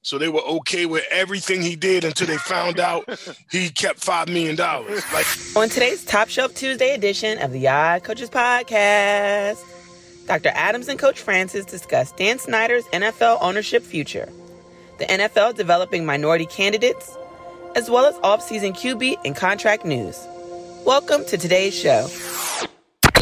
So they were okay with everything he did until they found out he kept $5 million. On today's Top Shelf Tuesday edition of the Odd Coaches Podcast, Dr. Adams and Coach Francis discuss Dan Snyder's NFL ownership future, the NFL developing minority candidates, as well as off-season QB and contract news. Welcome to today's show.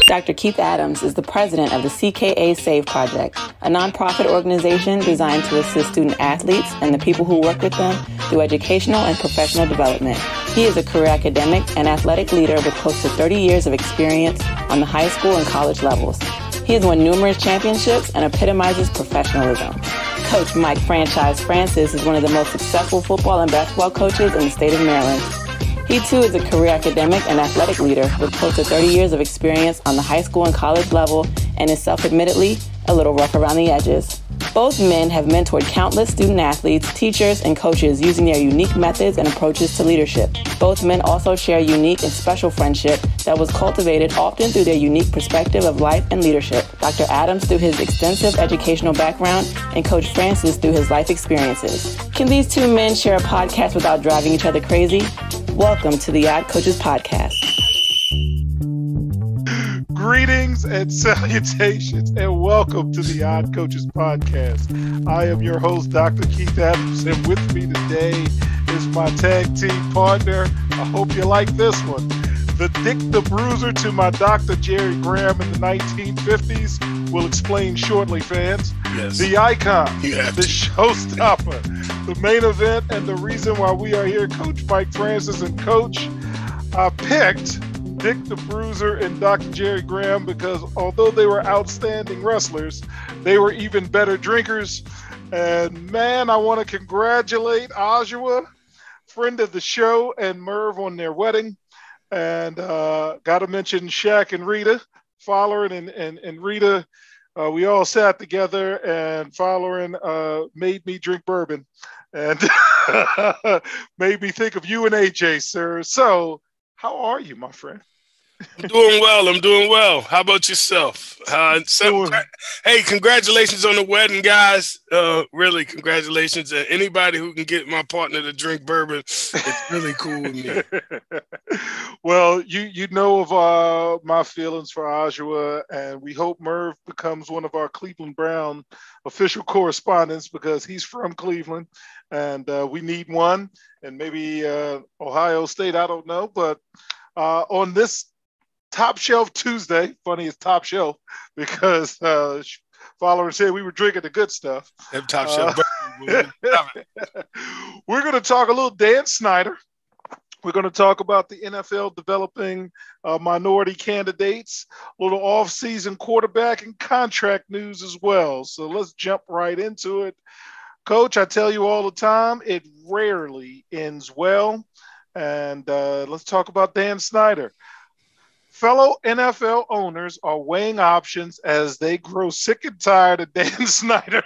Dr. Keith Adams is the president of the CKA Save Project, a nonprofit organization designed to assist student athletes and the people who work with them through educational and professional development. He is a career academic and athletic leader with close to 30 years of experience on the high school and college levels. He has won numerous championships and epitomizes professionalism. Coach Mike Franchise Francis is one of the most successful football and basketball coaches in the state of Maryland. He, too, is a career academic and athletic leader with close to 30 years of experience on the high school and college level and is self-admittedly a little rough around the edges. Both men have mentored countless student athletes, teachers, and coaches using their unique methods and approaches to leadership. Both men also share a unique and special friendship that was cultivated often through their unique perspective of life and leadership. Dr. Adams through his extensive educational background and Coach Francis through his life experiences. Can these two men share a podcast without driving each other crazy? Welcome to the Odd Coaches Podcast. Greetings and salutations, and welcome to the Odd Coaches Podcast. I am your host, Dr. Keith Adams, and with me today is my tag team partner. I hope you like this one. The Dick the Bruiser to my Dr. Jerry Graham in the 1950s. We'll explain shortly, fans. Yes. The icon, the showstopper, the main event, and the reason why we are here, Coach Mike Francis. And Coach, I picked Dick the Bruiser and Dr. Jerry Graham because although they were outstanding wrestlers, they were even better drinkers. And man, I want to congratulate Ajua, friend of the show, and Merv on their wedding. And got to mention Shaq and Rita. Following and Rita, we all sat together, and Following made me drink bourbon and made me think of you and AJ, sir. So how are you, my friend? I'm doing well. How about yourself? Hey, congratulations on the wedding, guys. Really, congratulations. Anybody who can get my partner to drink bourbon, it's really cool with me. Well, you know of my feelings for Ajua, and we hope Merv becomes one of our Cleveland Brown official correspondents because he's from Cleveland, and we need one, and maybe Ohio State, I don't know. But on this Top Shelf Tuesday, funny it's Top Shelf because Followers said we were drinking the good stuff. Them Top Shelf. We're going to talk a little Dan Snyder. We're going to talk about the NFL developing minority candidates, a little off-season quarterback and contract news as well. So let's jump right into it. Coach, I tell you all the time, it rarely ends well. And let's talk about Dan Snyder. Fellow NFL owners are weighing options as they grow sick and tired of Dan Snyder.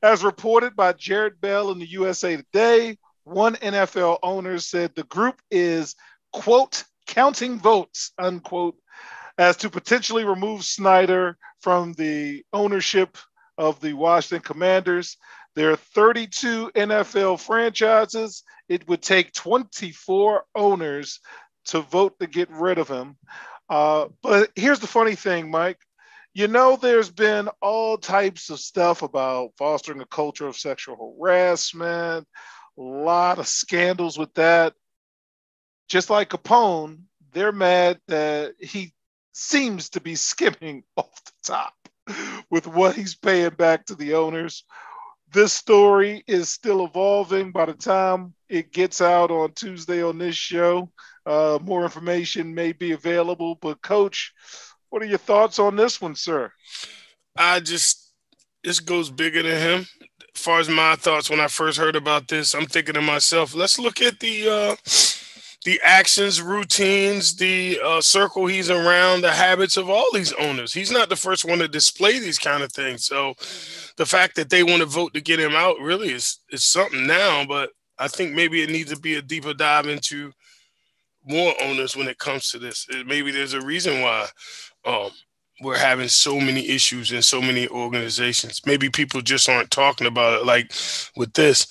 As reported by Jared Bell in the USA Today, one NFL owner said the group is, quote, counting votes, unquote, as to potentially remove Snyder from the ownership of the Washington Commanders. There are 32 NFL franchises. It would take 24 owners to vote to get rid of him. But here's the funny thing, Mike. You know, there's been all types of stuff about fostering a culture of sexual harassment, a lot of scandals with that. Just like Capone, they're mad that he seems to be skimming off the top with what he's paying back to the owners. This story is still evolving. By the time it gets out on Tuesday on this show, more information may be available. But, Coach, what are your thoughts on this one, sir? This goes bigger than him. As far as my thoughts when I first heard about this, I'm thinking to myself, let's look at the actions, routines, the circle he's around, the habits of all these owners. He's not the first one to display these kind of things. So the fact that they want to vote to get him out really is something now, but I think maybe it needs to be a deeper dive into more owners when it comes to this. Maybe there's a reason why we're having so many issues in so many organizations. Maybe people just aren't talking about it like with this.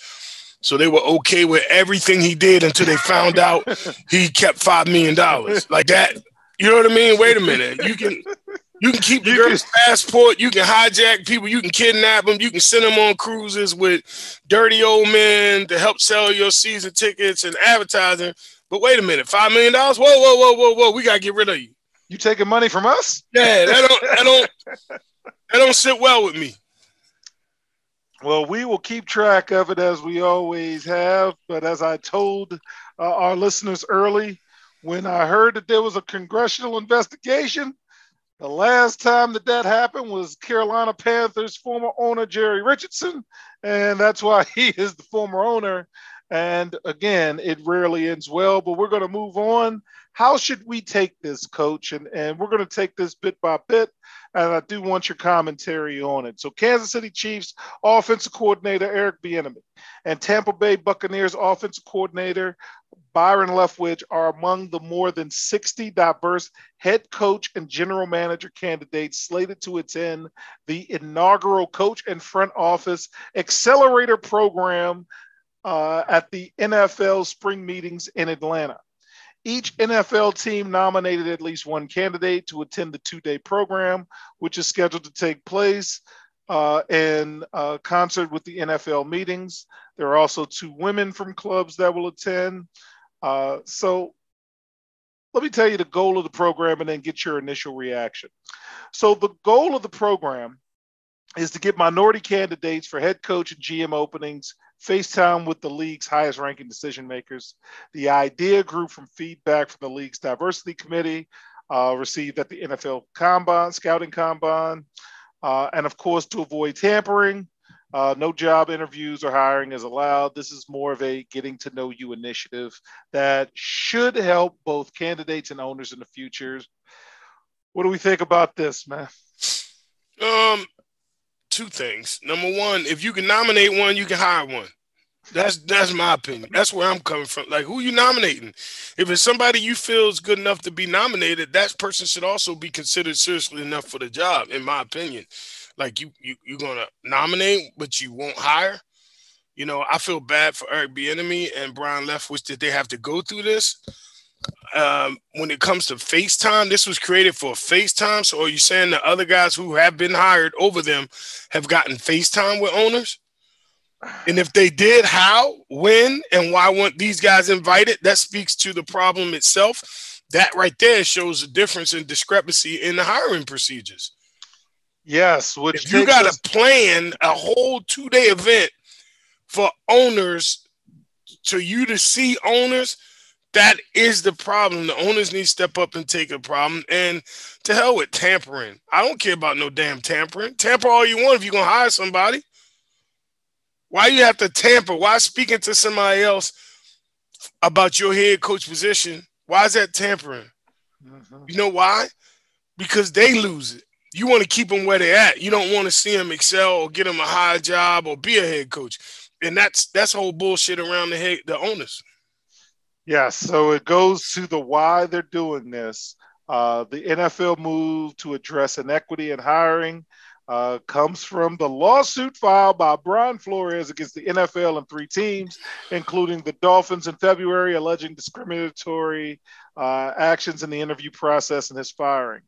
So they were okay with everything he did until they found out he kept $5 million. Like that. You know what I mean? Wait a minute. You can keep the girl's passport. You can hijack people. You can kidnap them. You can send them on cruises with dirty old men to help sell your season tickets and advertising. But wait a minute, $5 million? Whoa. We got to get rid of you. You taking money from us? Yeah, that don't sit well with me. Well, we will keep track of it as we always have. But as I told our listeners early, when I heard that there was a congressional investigation, the last time that happened was Carolina Panthers former owner Jerry Richardson, and that's why he is the former owner. And again, it rarely ends well, but we're going to move on. How should we take this, Coach? And we're going to take this bit by bit, and I do want your commentary on it. So Kansas City Chiefs offensive coordinator Eric Bieniemy and Tampa Bay Buccaneers offensive coordinator Byron Leftwich are among the more than 60 diverse head coach and general manager candidates slated to attend the inaugural Coach and Front Office Accelerator Program at the NFL spring meetings in Atlanta. Each NFL team nominated at least one candidate to attend the 2-day program, which is scheduled to take place in concert with the NFL meetings. There are also 2 women from clubs that will attend. So let me tell you the goal of the program and then get your initial reaction. So the goal of the program is to get minority candidates for head coach and GM openings FaceTime with the league's highest ranking decision makers. The idea grew from feedback from the league's diversity committee received at the NFL Combine, Scouting Combine. And of course, to avoid tampering, no job interviews or hiring is allowed. This is more of a getting to know you initiative that should help both candidates and owners in the future. What do we think about this, man? 2 things. Number one, if you can nominate one, you can hire one. That's my opinion. That's where I'm coming from. Like, who you nominating? If it's somebody you feel is good enough to be nominated, that person should also be considered seriously enough for the job, in my opinion. Like, you're gonna nominate, but you won't hire. You know, I feel bad for Eric Bieniemy and Brian Leftwich that they have to go through this. When it comes to FaceTime, this was created for FaceTime. So are you saying the other guys who have been hired over them have gotten FaceTime with owners? And if they did, how, when, and why weren't these guys invited? That speaks to the problem itself. That right there shows a difference in discrepancy in the hiring procedures. Yes. Which if you got to plan a whole 2-day event for owners to you to see owners, that is the problem. The owners need to step up and take a problem. And to hell with tampering. I don't care about no damn tampering. Tamper all you want if you're going to hire somebody. Why you have to tamper? Why speaking to somebody else about your head coach position? Why is that tampering? Mm-hmm. You know why? Because they lose it. You want to keep them where they're at. You don't want to see them excel or get them a high job or be a head coach. And that's whole bullshit around the owners. Yeah, so it goes to the why they're doing this. The NFL move to address inequity in hiring comes from the lawsuit filed by Brian Flores against the NFL and 3 teams, including the Dolphins in February, alleging discriminatory actions in the interview process and his firing.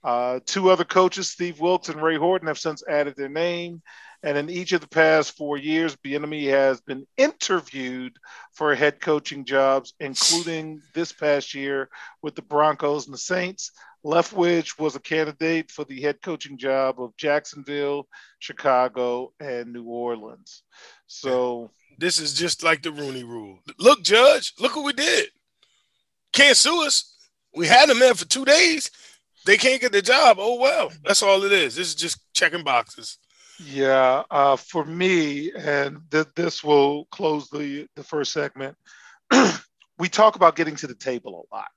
2 other coaches, Steve Wilkes and Ray Horton, have since added their name. And in each of the past 4 years, Bieniemy has been interviewed for head coaching jobs, including this past year with the Broncos and the Saints. Leftwich was a candidate for the head coaching job of Jacksonville, Chicago, and New Orleans. So this is just like the Rooney Rule. Look, Judge, look what we did. Can't sue us. We had them there for 2 days. They can't get the job. Oh, well, that's all it is. This is just checking boxes. Yeah, for me, and this will close the first segment, we talk about getting to the table a lot,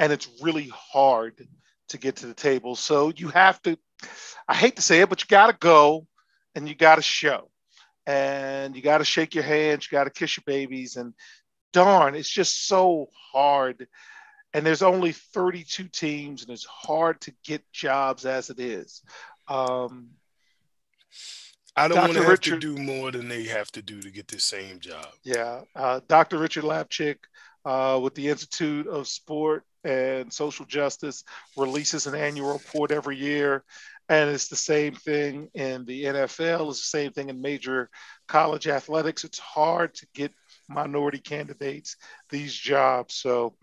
and it's really hard to get to the table. So you have to, I hate to say it, but you got to go and you got to show. And you got to shake your hands, you got to kiss your babies, and darn, it's just so hard. and there's only 32 teams, and it's hard to get jobs as it is. I don't want to have to do more than they have to do to get the same job. Yeah. Dr. Richard Lapchick with the Institute of Sport and Social Justice releases an annual report every year. And it's the same thing in the NFL. It's the same thing in major college athletics. It's hard to get minority candidates these jobs. So,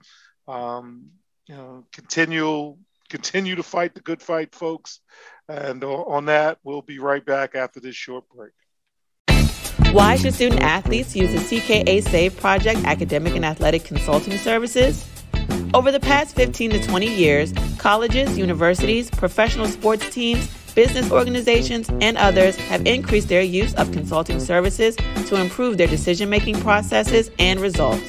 continue to fight the good fight, folks. And on that, we'll be right back after this short break. Why should student athletes use the CKA SAVE Project academic and athletic consulting services? Over the past 15 to 20 years, colleges, universities, professional sports teams, business organizations, and others have increased their use of consulting services to improve their decision-making processes and results.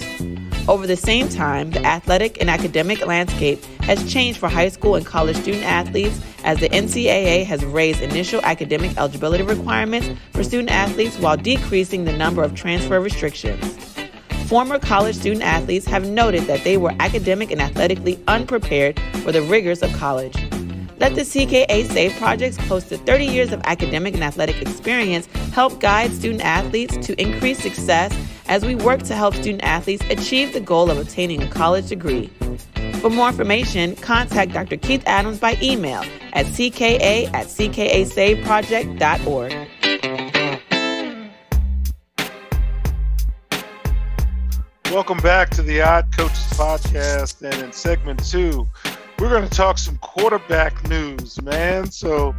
Over the same time, the athletic and academic landscape has changed for high school and college student athletes as the NCAA has raised initial academic eligibility requirements for student athletes while decreasing the number of transfer restrictions. Former college student athletes have noted that they were academic and athletically unprepared for the rigors of college. Let the CKA SAVE Project's close to 30 years of academic and athletic experience help guide student athletes to increase success as we work to help student athletes achieve the goal of obtaining a college degree. For more information, contact Dr. Keith Adams by email at cka@ckasaveproject.org. Welcome back to the Odd Coaches Podcast. And in segment 2, we're going to talk some quarterback news, man. So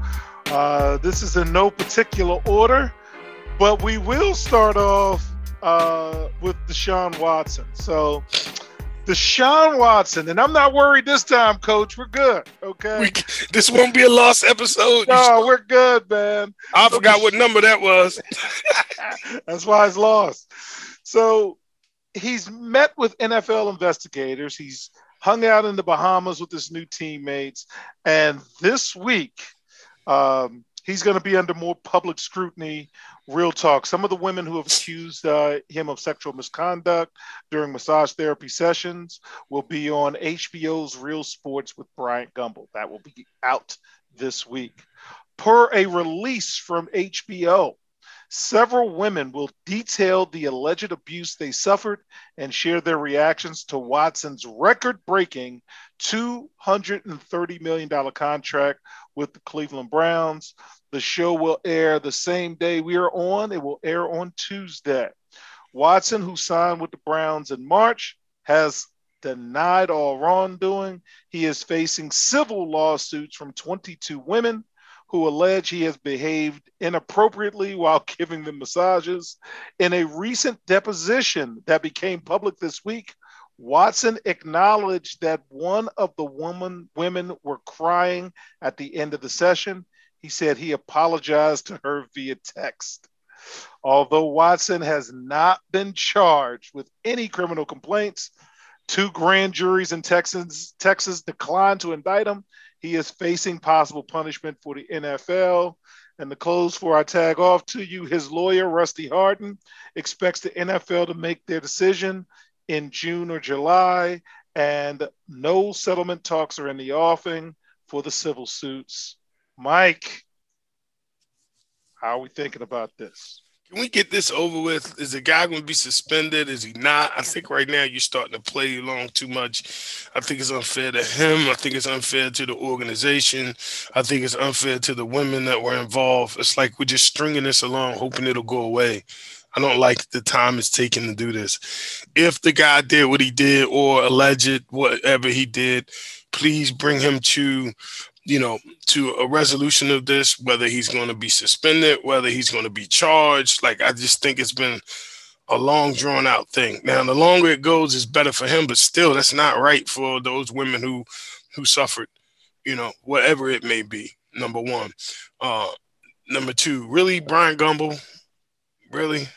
this is in no particular order, but we will start off with Deshaun Watson. So Deshaun Watson, and I'm not worried this time, Coach. We're good, okay? This won't be a lost episode. No, we're good, man. I forgot what number that was. That's why it's lost. So he's met with NFL investigators. He's hung out in the Bahamas with his new teammates. And this week, he's going to be under more public scrutiny. Real talk. Some of the women who have accused him of sexual misconduct during massage therapy sessions will be on HBO's Real Sports with Bryant Gumbel. That will be out this week. Per a release from HBO, several women will detail the alleged abuse they suffered and share their reactions to Watson's record-breaking $230 million contract with the Cleveland Browns. The show will air the same day we are on. It will air on Tuesday. Watson, who signed with the Browns in March, has denied all wrongdoing. He is facing civil lawsuits from 22 women who allege he has behaved inappropriately while giving them massages. In a recent deposition that became public this week, Watson acknowledged that one of the women were crying at the end of the session. He said he apologized to her via text. Although Watson has not been charged with any criminal complaints, 2 grand juries in Texas declined to indict him. He is facing possible punishment for the NFL. And to close for our tag off to you, his lawyer, Rusty Hardin, expects the NFL to make their decision in June or July, and no settlement talks are in the offing for the civil suits. Mike, how are we thinking about this? Can we get this over with? Is the guy going to be suspended? Is he not? I think right now you're starting to play along too much. I think it's unfair to him. I think it's unfair to the organization. I think it's unfair to the women that were involved. It's like we're just stringing this along, hoping it'll go away. I don't like the time it's taking to do this. If the guy did what he did or alleged whatever he did, please bring him to a resolution of this, whether he's going to be suspended, whether he's going to be charged. Like, I just think it's been a long, drawn-out thing. Now, the longer it goes, it's better for him, but still, that's not right for those women who suffered, whatever it may be, number one. Number two, really, Bryant Gumbel? Really?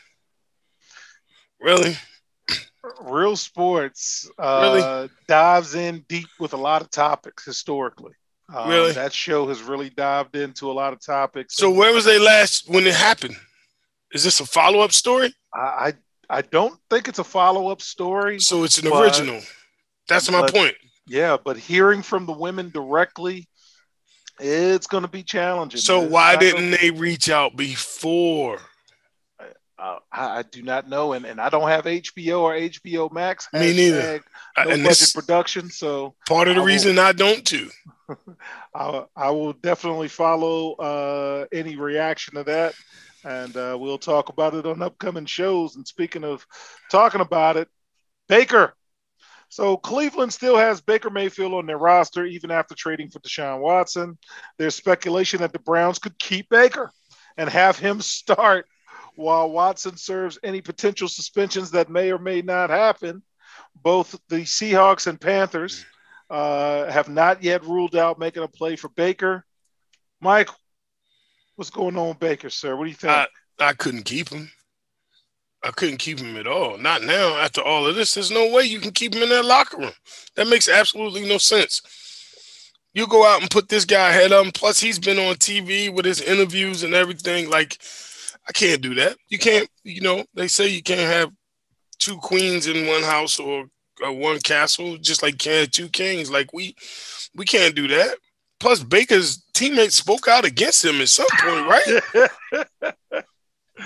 Real Sports really? Dives in deep with a lot of topics historically. Really? That show has really dived into a lot of topics. So where was they last when it happened? Is this a follow-up story? I don't think it's a follow-up story. So it's an original. That's my point. Yeah, but hearing from the women directly, it's going to be challenging. So why didn't they reach out before? I do not know, and I don't have HBO or HBO Max. Me neither. No and budget production, so part of the reason I don't too. I will definitely follow any reaction to that, and we'll talk about it on upcoming shows. And speaking of talking about it, Baker. So Cleveland still has Baker Mayfield on their roster even after trading for Deshaun Watson. There's speculation that the Browns could keep Baker and have him start while Watson serves any potential suspensions that may or may not happen. Both the Seahawks and Panthers have not yet ruled out making a play for Baker. Mike, what's going on with Baker, sir? What do you think? I couldn't keep him. I couldn't keep him at all. Not now. After all of this, there's no way you can keep him in that locker room. That makes absolutely no sense. You go out and put this guy ahead of him. Plus, he's been on TV with his interviews and everything. Like, I can't do that. You can't, they say you can't have two queens in one house or one castle, just like you can't have two kings. Like, we can't do that. Plus, Baker's teammates spoke out against him at some point, right?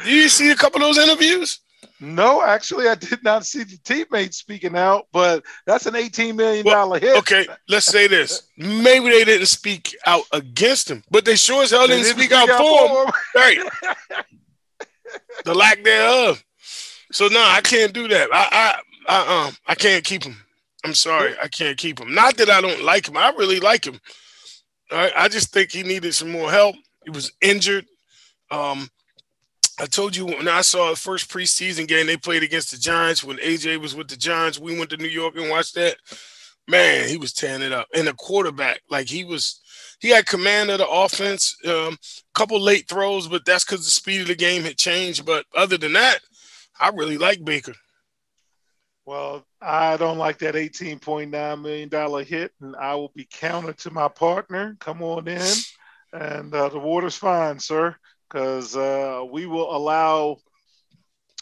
Did you see a couple of those interviews? No, actually, I did not see the teammates speaking out, but that's an $18 million hit. Okay, let's say this. Maybe they didn't speak out against him, but they sure as hell didn't speak out for him. Right. The lack thereof. So, no, I can't do that. I can't keep him. I'm sorry. I can't keep him. Not that I don't like him. I really like him. All right? I just think he needed some more help. He was injured. I told you when I saw the first preseason game they played against the Giants, when AJ was with the Giants, we went to New York and watched that. Man, he was tearing it up. And the quarterback, like he had command of the offense. Couple late throws, but that's because the speed of the game had changed. But other than that, I really like Baker. Well, I don't like that $18.9 million hit, and I will be counter to my partner. Come on in, and the water's fine, sir. Because we will allow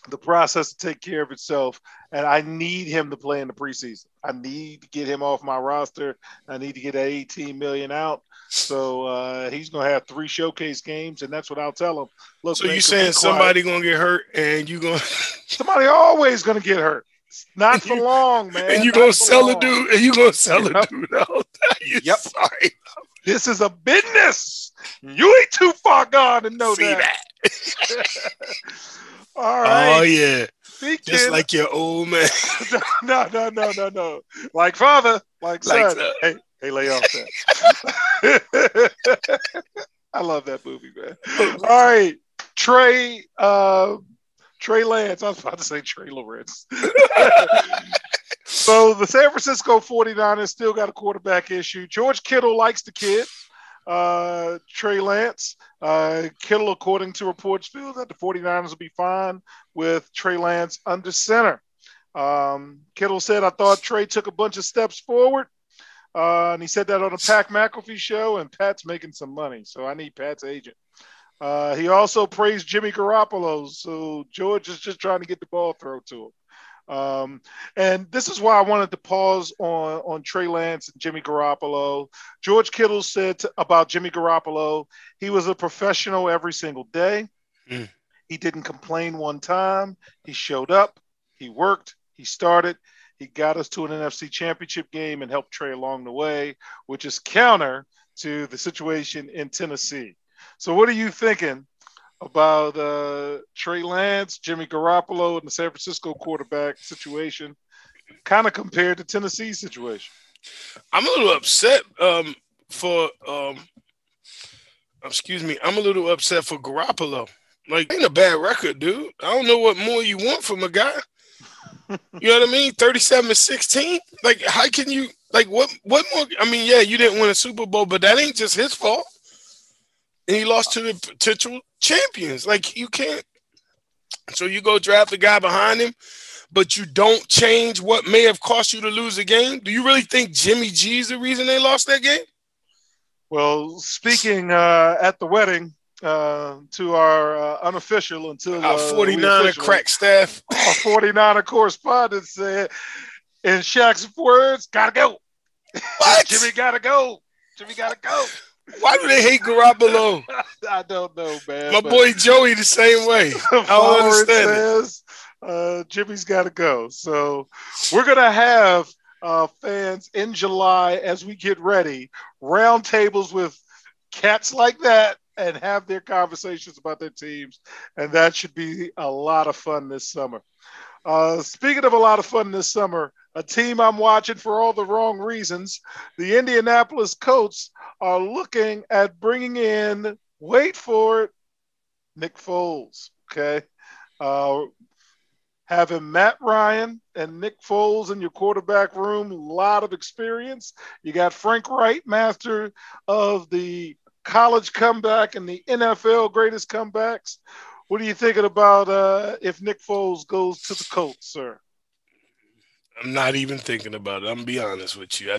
the process to take care of itself. And I need him to play in the preseason. I need to get him off my roster. I need to get that $18 million out. So he's going to have 3 showcase games, and that's what I'll tell him. Look, so you're saying somebody going to get hurt, and you're going somebody always going to get hurt. Not for long, man. And you're going to sell a dude. And you're going to sell a dude out. Yep. Sorry. This is a business. You ain't too far gone to know that. All right. Oh, yeah. Just like your old man. No. Like father, like son. Hey, lay off that. I love that movie, man. All right. Trey Lance. I was about to say Trey Lawrence. So the San Francisco 49ers still got a quarterback issue. George Kittle likes the kid. Trey Lance. Kittle, according to reports, feels that the 49ers will be fine with Trey Lance under center. Kittle said, I thought Trey took a bunch of steps forward. And he said that on the Pat McAfee show, and Pat's making some money, so I need Pat's agent. He also praised Jimmy Garoppolo, so George is just trying to get the ball thrown to him. And this is why I wanted to pause on Trey Lance and Jimmy Garoppolo. George Kittle said about Jimmy Garoppolo, he was a professional every single day. He didn't complain one time. He showed up. He worked. He started. He got us to an NFC championship game and helped Trey along the way, which is counter to the situation in Tennessee. So what are you thinking about Trey Lance, Jimmy Garoppolo, and the San Francisco quarterback situation, kind of compared to Tennessee's situation? I'm a little upset for Garoppolo. Like, ain't a bad record, dude. I don't know what more you want from a guy. You know what I mean? 37-16. Like, how can you? Like, what more? I mean, yeah, you didn't win a Super Bowl, but that ain't just his fault. And he lost to the potential champions. Like, you can't. So you go draft the guy behind him, but you don't change what may have cost you to lose the game. Do you really think Jimmy G's the reason they lost that game? Well, speaking at the wedding to our unofficial until our 49er crack staff, our 49er correspondent said, in Shaq's words, gotta go. What? Jimmy got to go. Jimmy got to go. Why do they hate Garoppolo? I don't know, man. My boy Joey the same way. I don't understand says, Jimmy's got to go. So we're going to have fans in July as we get ready, round tables with cats like that and have their conversations about their teams. And that should be a lot of fun this summer. Speaking of a lot of fun this summer, a team I'm watching for all the wrong reasons, the Indianapolis Colts are looking at bringing in, wait for it, Nick Foles, okay? Having Matt Ryan and Nick Foles in your quarterback room, a lot of experience. You got Frank Wright, master of the college comeback and the NFL greatest comebacks. What are you thinking about if Nick Foles goes to the Colts, sir? I'm not even thinking about it. I'm gonna be honest with you. I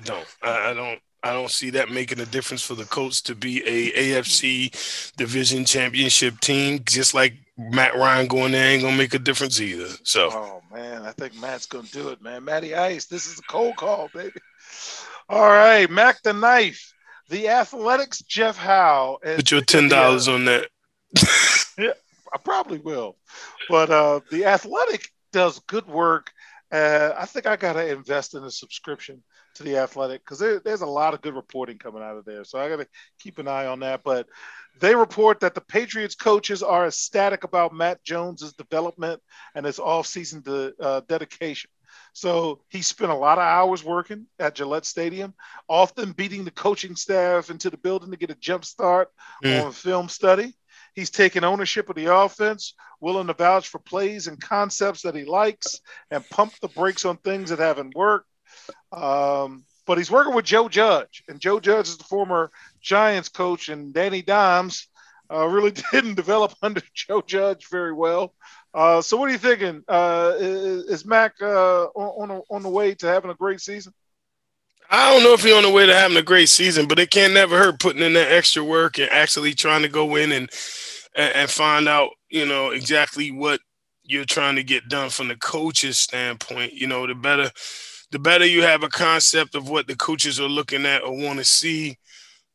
don't see that making a difference for the Colts to be a AFC division championship team. Just like Matt Ryan going there ain't gonna make a difference either. So, oh man, I think Matt's gonna do it, man. Matty Ice, this is a cold call, baby. All right, Mac the Knife, the Athletics, Jeff Howe. Put your $10 on that. Yeah, I probably will. But the Athletic does good work. I think I got to invest in a subscription to the Athletic because there's a lot of good reporting coming out of there. So I got to keep an eye on that. But they report that the Patriots coaches are ecstatic about Matt Jones's development and his offseason dedication. So he spent a lot of hours working at Gillette Stadium, often beating the coaching staff into the building to get a jump start on film study. He's taken ownership of the offense, willing to vouch for plays and concepts that he likes, and pump the brakes on things that haven't worked. But he's working with Joe Judge, and Joe Judge is the former Giants coach, and Danny Dimes really didn't develop under Joe Judge very well. So what are you thinking? Is Mac on the way to having a great season? I don't know if he's on the way to having a great season, but it can't never hurt putting in that extra work and actually trying to go in and find out, exactly what you're trying to get done from the coach's standpoint. The better you have a concept of what the coaches are looking at or want to see,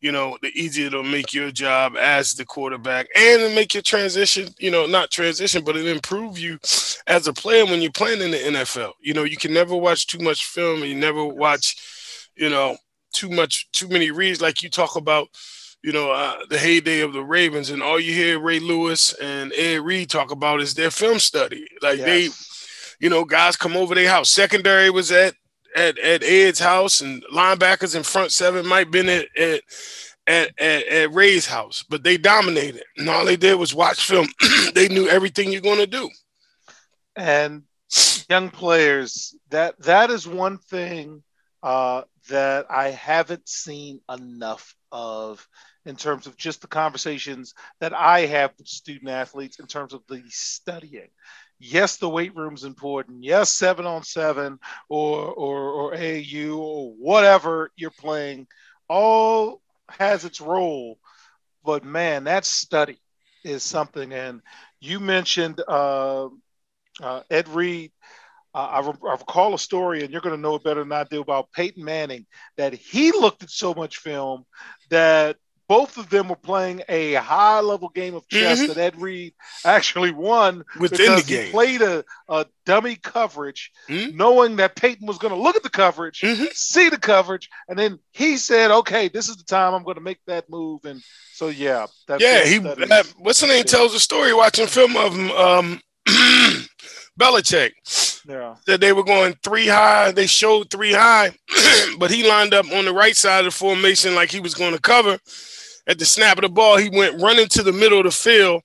the easier it'll make your job as the quarterback and make your transition, not transition, but it improve you as a player when you're playing in the NFL. You can never watch too much film and you never watch too many reads like you talk about, the heyday of the Ravens, and all you hear Ray Lewis and Ed Reed talk about is their film study. Like guys come over their house. Secondary was at Ed's house, and linebackers in front seven might have been at Ray's house, but they dominated. And all they did was watch film. They knew everything you're going to do. And young players, that is one thing that I haven't seen enough of in terms of just the conversations that I have with student athletes in terms of the studying. Yes, the weight room's important. Yes, 7-on-7 or AAU or whatever you're playing all has its role. But man, that study is something. And you mentioned Ed Reed. I recall a story, and you're going to know it better than I do, about Peyton Manning, that he looked at so much film that both of them were playing a high-level game of chess that Ed Reed actually won within the game. He played a dummy coverage, knowing that Peyton was going to look at the coverage, see the coverage, and then he said, okay, this is the time I'm going to make that move. And so, yeah. What's the name tells a story watching film of him, Belichick. Yeah. That they were going 3 high. They showed 3 high, but he lined up on the right side of the formation like he was going to cover. At the snap of the ball, he went running to the middle of the field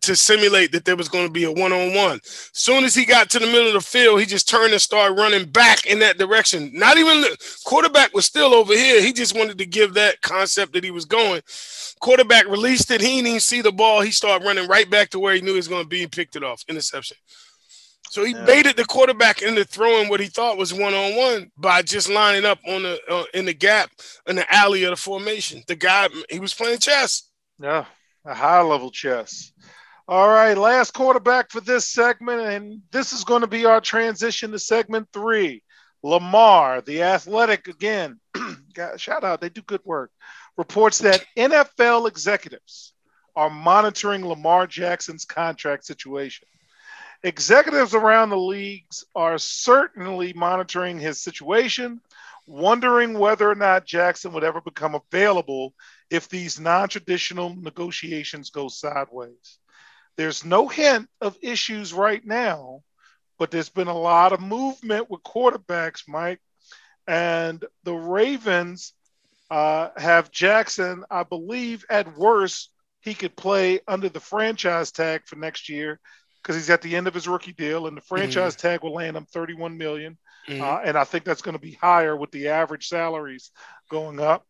to simulate that there was going to be a one-on-one. Soon as he got to the middle of the field, he just turned and started running back in that direction. Not even the quarterback was still over here. He just wanted to give that concept that he was going. Quarterback released it. He didn't even see the ball. He started running right back to where he knew he was going to be and picked it off. Interception. So he baited the quarterback into throwing what he thought was one-on-one by just lining up on in the gap in the alley of the formation. The guy, he was playing chess. Yeah, a high-level chess. All right, last quarterback for this segment, and this is going to be our transition to segment 3. Lamar, the Athletic, again, shout out, they do good work, reports that NFL executives are monitoring Lamar Jackson's contract situation. Executives around the leagues are certainly monitoring his situation, wondering whether or not Jackson would ever become available if these non-traditional negotiations go sideways. There's no hint of issues right now, but there's been a lot of movement with quarterbacks, Mike. And the Ravens have Jackson, I believe, at worst, he could play under the franchise tag for next year because he's at the end of his rookie deal, and the franchise tag will land him $31 million. And I think that's going to be higher with the average salaries going up.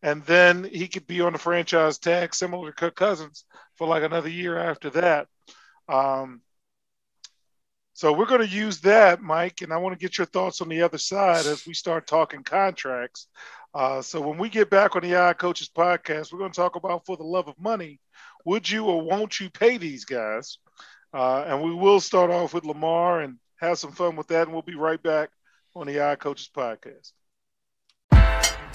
And then he could be on the franchise tag similar to Kirk Cousins for like another year after that. So we're going to use that, Mike, and I want to get your thoughts on the other side as we start talking contracts. So when we get back on the Odd Coaches podcast, we're going to talk about, for the love of money, would you or won't you pay these guys? And we will start off with Lamar and have some fun with that, and we'll be right back on the Odd Coaches podcast.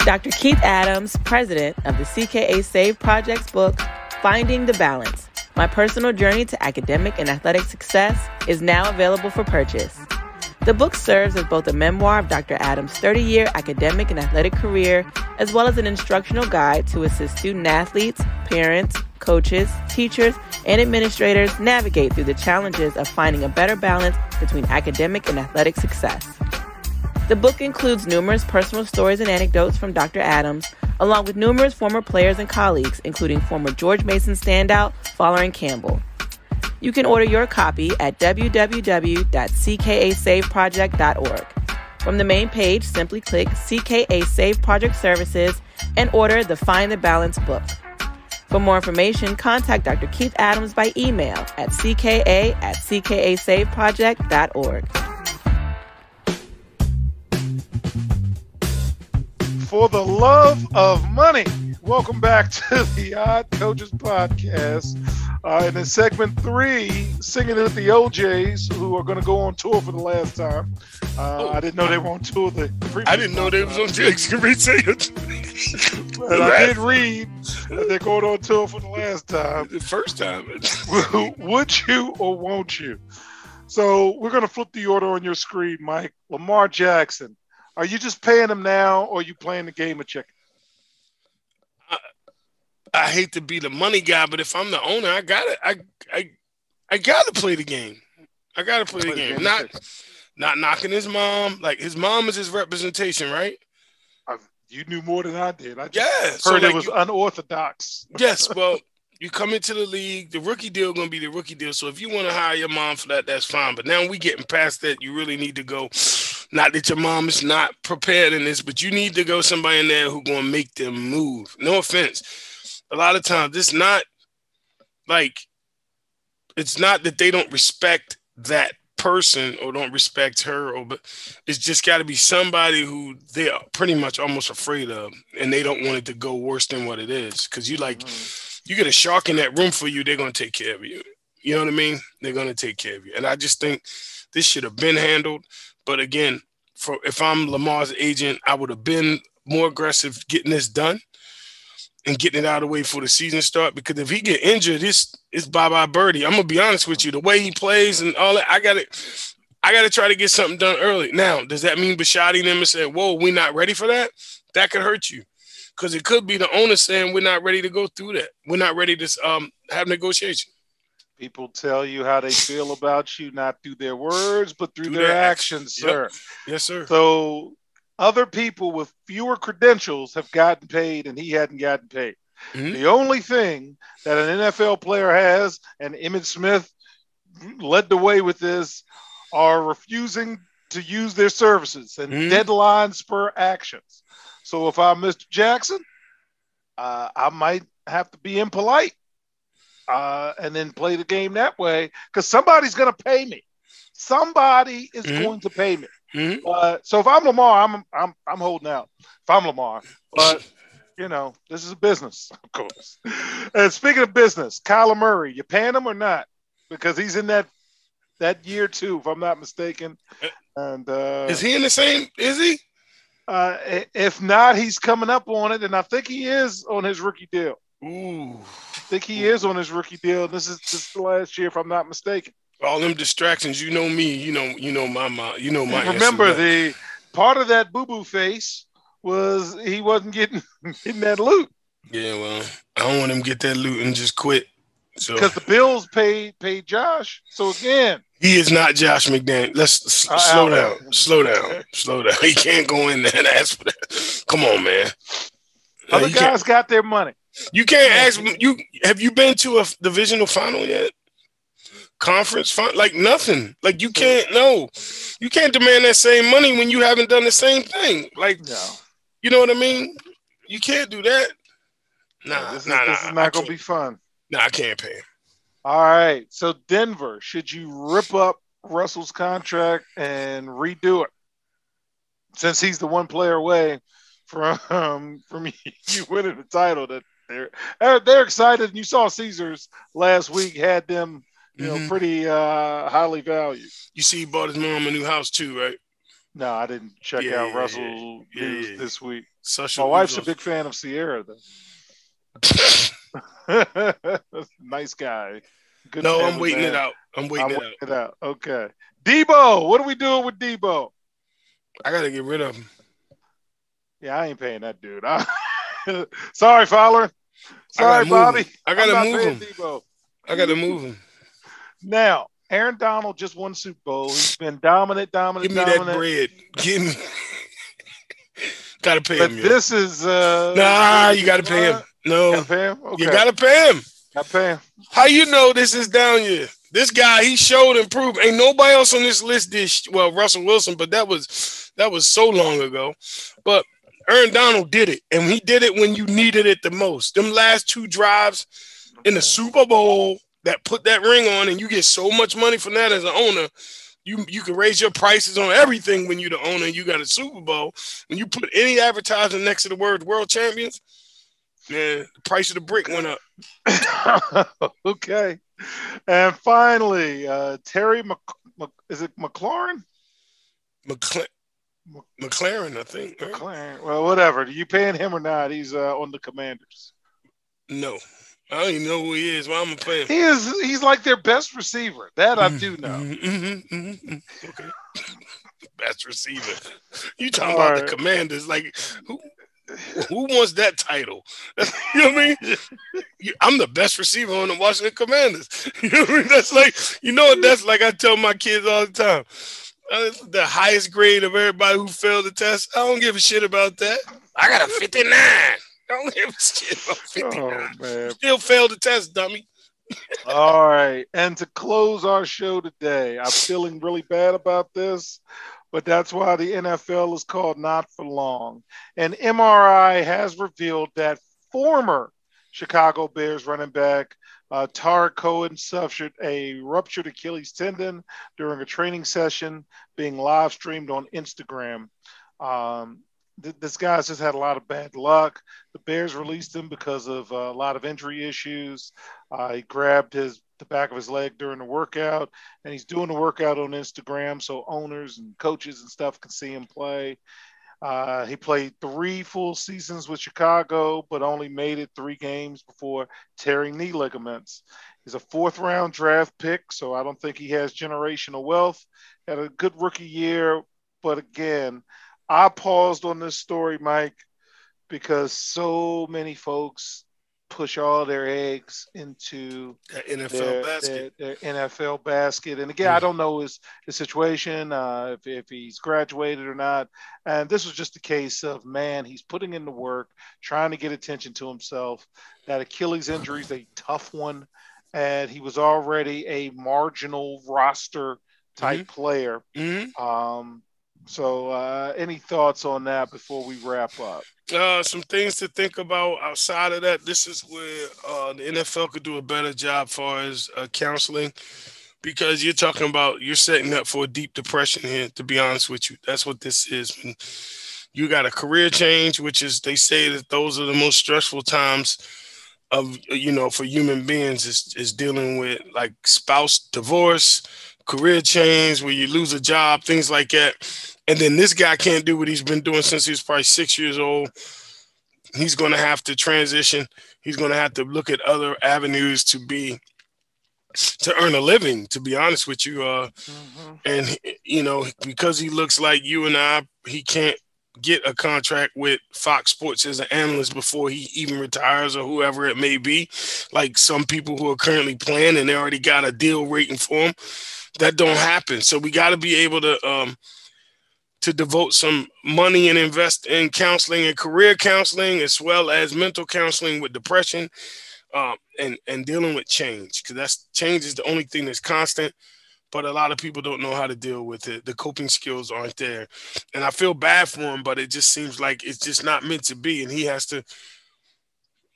Dr. Keith Adams, president of the CKA Save Project's book, Finding the Balance, My Personal Journey to Academic and Athletic Success, is now available for purchase. The book serves as both a memoir of Dr. Adams' 30-year academic and athletic career, as well as an instructional guide to assist student-athletes, parents, coaches, teachers, and administrators navigate through the challenges of finding a better balance between academic and athletic success. The book includes numerous personal stories and anecdotes from Dr. Adams, along with numerous former players and colleagues, including former George Mason standout Follering Campbell. You can order your copy at www.ckasaveproject.org. From the main page, simply click CKA Save Project Services and order the Find the Balance book. For more information, contact Dr. Keith Adams by email at cka@ckasaveproject.org. For the love of money, welcome back to the Odd Coaches podcast. In segment 3, singing at the OJs, who are going to go on tour for the last time. I didn't know they were on tour the previous I didn't know they was on tour. And I did read that they're going on tour for the last time. The first time. Would you or won't you? So we're going to flip the order on your screen, Mike. Lamar Jackson. Are you just paying him now, or are you playing the game of chicken? I hate to be the money guy, but if I'm the owner, I gotta play the game. I gotta play the game. Not knocking his mom. Like, his mom is his representation, right? You knew more than I did. I just heard it was unorthodox. Yes, well, you come into the league, the rookie deal going to be the rookie deal. So if you want to hire your mom for that, that's fine. But now we getting past that. You really need to go. Not that your mom is not prepared in this, but you need to go somebody in there who's going to make them move. No offense. A lot of times it's not like, it's not that they don't respect that person or don't respect her, but it's just got to be somebody who they're pretty much almost afraid of, and they don't want it to go worse than what it is. Because you get a shark in that room for you, they're going to take care of you. You know what I mean? They're going to take care of you. And I just think this should have been handled. But again, if I'm Lamar's agent, I would have been more aggressive getting this done and getting it out of the way before the season start. Because if he get injured, it's bye-bye birdie. I'm going to be honest with you. The way he plays and all that, I got to try to get something done early. Now, does that mean Bisciotti and them and say, whoa, we're not ready for that? That could hurt you. Because it could be the owner saying we're not ready to go through that. We're not ready to have negotiation. People tell you how they feel about you, not through their words, but through their actions, sir. Yep. Yes, sir. So other people with fewer credentials have gotten paid, and he hadn't gotten paid. Mm-hmm. The only thing that an NFL player has, and Emmitt Smith led the way with this, are refusing to use their services and deadline spur actions. So if I'm Mr. Jackson, I might have to be impolite and then play the game that way, because somebody's going to pay me. Somebody is going to pay me. So if I'm Lamar, I'm holding out. If I'm Lamar, but this is a business, of course. And speaking of business, Kyler Murray, you paying him or not? Because he's in that year 2, if I'm not mistaken. And is he in the same? Is he? If not, he's coming up on it, and I think he is on his rookie deal. Ooh. I think he is on his rookie deal. This is the last year, if I'm not mistaken. All them distractions, you know me, you know my mom, you know my. Remember, the part of that boo-boo face was he wasn't getting that loot. Yeah, well, I don't want him to get that loot and just quit. So because the Bills paid Josh. So again, he is not Josh McDaniels. Let's slow down. He can't go in there and ask for that. Come on, man. Other guys got their money. You can't ask. Have you been to a divisional final yet? Conference final, like nothing. Like you can't. No, you can't demand that same money when you haven't done the same thing. Like, you know what I mean? You can't do that. This is not going to be fun. No, I can't pay him. All right. So Denver, should you rip up Russell's contract and redo it? Since he's the one player away from you winning the title, that they're excited. And you saw Caesars last week had them, pretty highly valued. You see, he bought his mom a new house too, right? No, I didn't check out Russell news this week. My wife's a big fan of Sierra, though. Nice guy. Good. No, I'm waiting it out. I'm waiting it out. Okay. Debo, what are we doing with Debo? I gotta get rid of him. Yeah, I ain't paying that dude. Sorry, Fowler. Sorry, Bobby. I gotta move him. Debo. I gotta move him. Now, Aaron Donald just won Super Bowl. He's been dominant. Give me that bread. Give me. Gotta pay him. This is nah. You gotta pay him. No, gotta pay him? Okay. You gotta pay him. Gotta pay him. How you know this is down here? This guy, he showed and proved. Ain't nobody else on this list did. Well, Russell Wilson, but that was so long ago. But Aaron Donald did it, and he did it when you needed it the most. Them last 2 drives in the Super Bowl that put that ring on, and you get so much money from that as an owner. You can raise your prices on everything when you're the owner and you got a Super Bowl. When you put any advertising next to the word world champions, man, the price of the brick went up. Okay. And finally, Terry is it McLaurin? McLaren, I think. Right? McLaren. Well, whatever. Are you paying him or not? He's on the Commanders. No. I don't even know who he is. Why am I paying? He's like their best receiver. That I do know. Okay. Best receiver. You talking about the Commanders. Like, who wants that title? You know what I mean? I'm the best receiver on the Washington Commanders. You know what I mean? That's like, that's like I tell my kids all the time. The highest grade of everybody who failed the test. I don't give a shit about that. I got a 59. I don't give a shit about 59. Oh, man. Still failed the test, dummy. All right. And to close our show today, I'm feeling really bad about this, but that's why the NFL is called Not for Long. An MRI has revealed that former Chicago Bears running back Tarik Cohen suffered a ruptured Achilles tendon during a training session being live streamed on Instagram. This guy's just had a lot of bad luck. The Bears released him because of a lot of injury issues. He grabbed the back of his leg during the workout, and he's doing the workout on Instagram so owners and coaches and stuff can see him play. He played 3 full seasons with Chicago, but only made it 3 games before tearing knee ligaments. He's a 4th-round draft pick, so I don't think he has generational wealth. Had a good rookie year, but again, I paused on this story, Mike, because so many folks push all their eggs into that NFL basket. Their NFL basket. And again, I don't know his situation, if he's graduated or not. And this was just a case of, man, he's putting in the work, trying to get attention to himself. That Achilles injury is a tough one. And he was already a marginal roster type player. So any thoughts on that before we wrap up? Some things to think about outside of that. This is where the NFL could do a better job as far as counseling, because you're talking about you're setting up for a deep depression here, to be honest with you. That's what this is. When you got a career change, which is, they say that those are the most stressful times of, for human beings is dealing with like spouse divorce, career change, where you lose a job, things like that. And then this guy can't do what he's been doing since he was probably 6 years old. He's going to have to transition. He's going to have to look at other avenues to earn a living, to be honest with you. And, you know, because he looks like you and I, he can't get a contract with Fox Sports as an analyst before he even retires, or whoever it may be, like some people who are currently playing and they already got a deal waiting for him. That don't happen. So we got to be able to devote some money and invest in counseling and career counseling, as well as mental counseling with depression, and dealing with change, because change is the only thing that's constant. But a lot of people don't know how to deal with it. The coping skills aren't there. And I feel bad for him, but it just seems like it's just not meant to be. And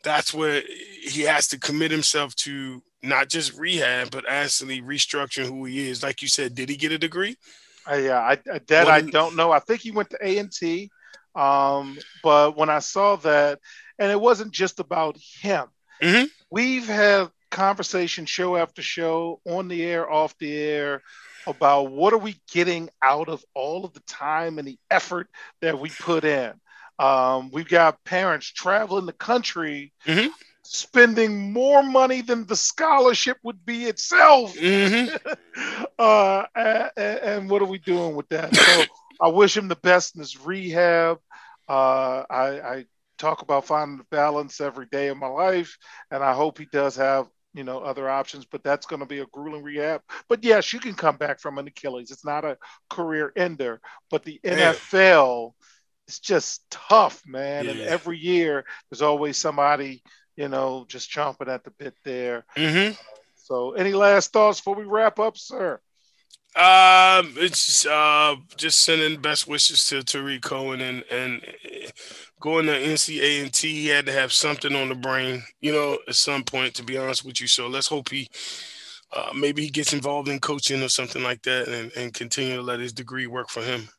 that's where he has to commit himself to not just rehab, but actually restructuring who he is. Like you said, did he get a degree? I don't know. I think he went to A&T. But when I saw that, and it wasn't just about him, we've had conversation show after show, on the air, off the air, about what are we getting out of all of the time and the effort that we put in. We've got parents traveling the country, spending more money than the scholarship would be itself. And what are we doing with that? So I wish him the best in his rehab. I talk about finding the balance every day of my life, and I hope he does have, you know, other options, but that's going to be a grueling rehab. But yes, you can come back from an Achilles. It's not a career ender, but the NFL is just tough, man. And every year there's always somebody, you know, just chomping at the bit there. So any last thoughts before we wrap up, sir? It's just sending best wishes to Tariq Cohen, and going to NCAA, he had to have something on the brain, you know, at some point, to be honest with you. So let's hope maybe he gets involved in coaching or something like that, and continue to let his degree work for him,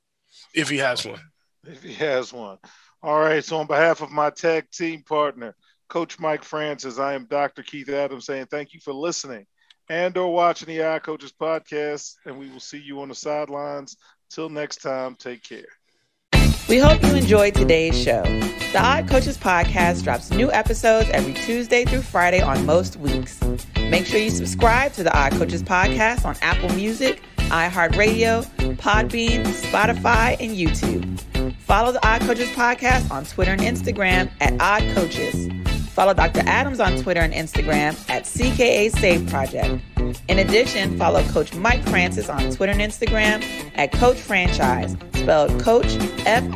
if he has one. If he has one. All right. So on behalf of my tag team partner, Coach Mike Francis, I am Dr. Keith Adams, saying thank you for listening and or watching the Eye Coaches podcast, and we will see you on the sidelines. Till next time, take care. We hope you enjoyed today's show. The Eye Coaches podcast drops new episodes every Tuesday through Friday on most weeks. Make sure you subscribe to the Eye Coaches podcast on Apple Music, iHeartRadio, Podbean, Spotify, and YouTube. Follow the Eye Coaches podcast on Twitter and Instagram at Odd Coaches. Follow Dr. Adams on Twitter and Instagram at CKA Save Project. In addition, follow Coach Mike Francis on Twitter and Instagram at Coach Franchise, spelled Coach Franchize.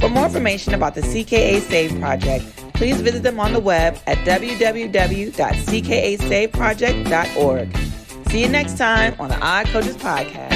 For more information about the CKA Save Project, please visit them on the web at www.ckasaveproject.org. See you next time on the Eye Coaches Podcast.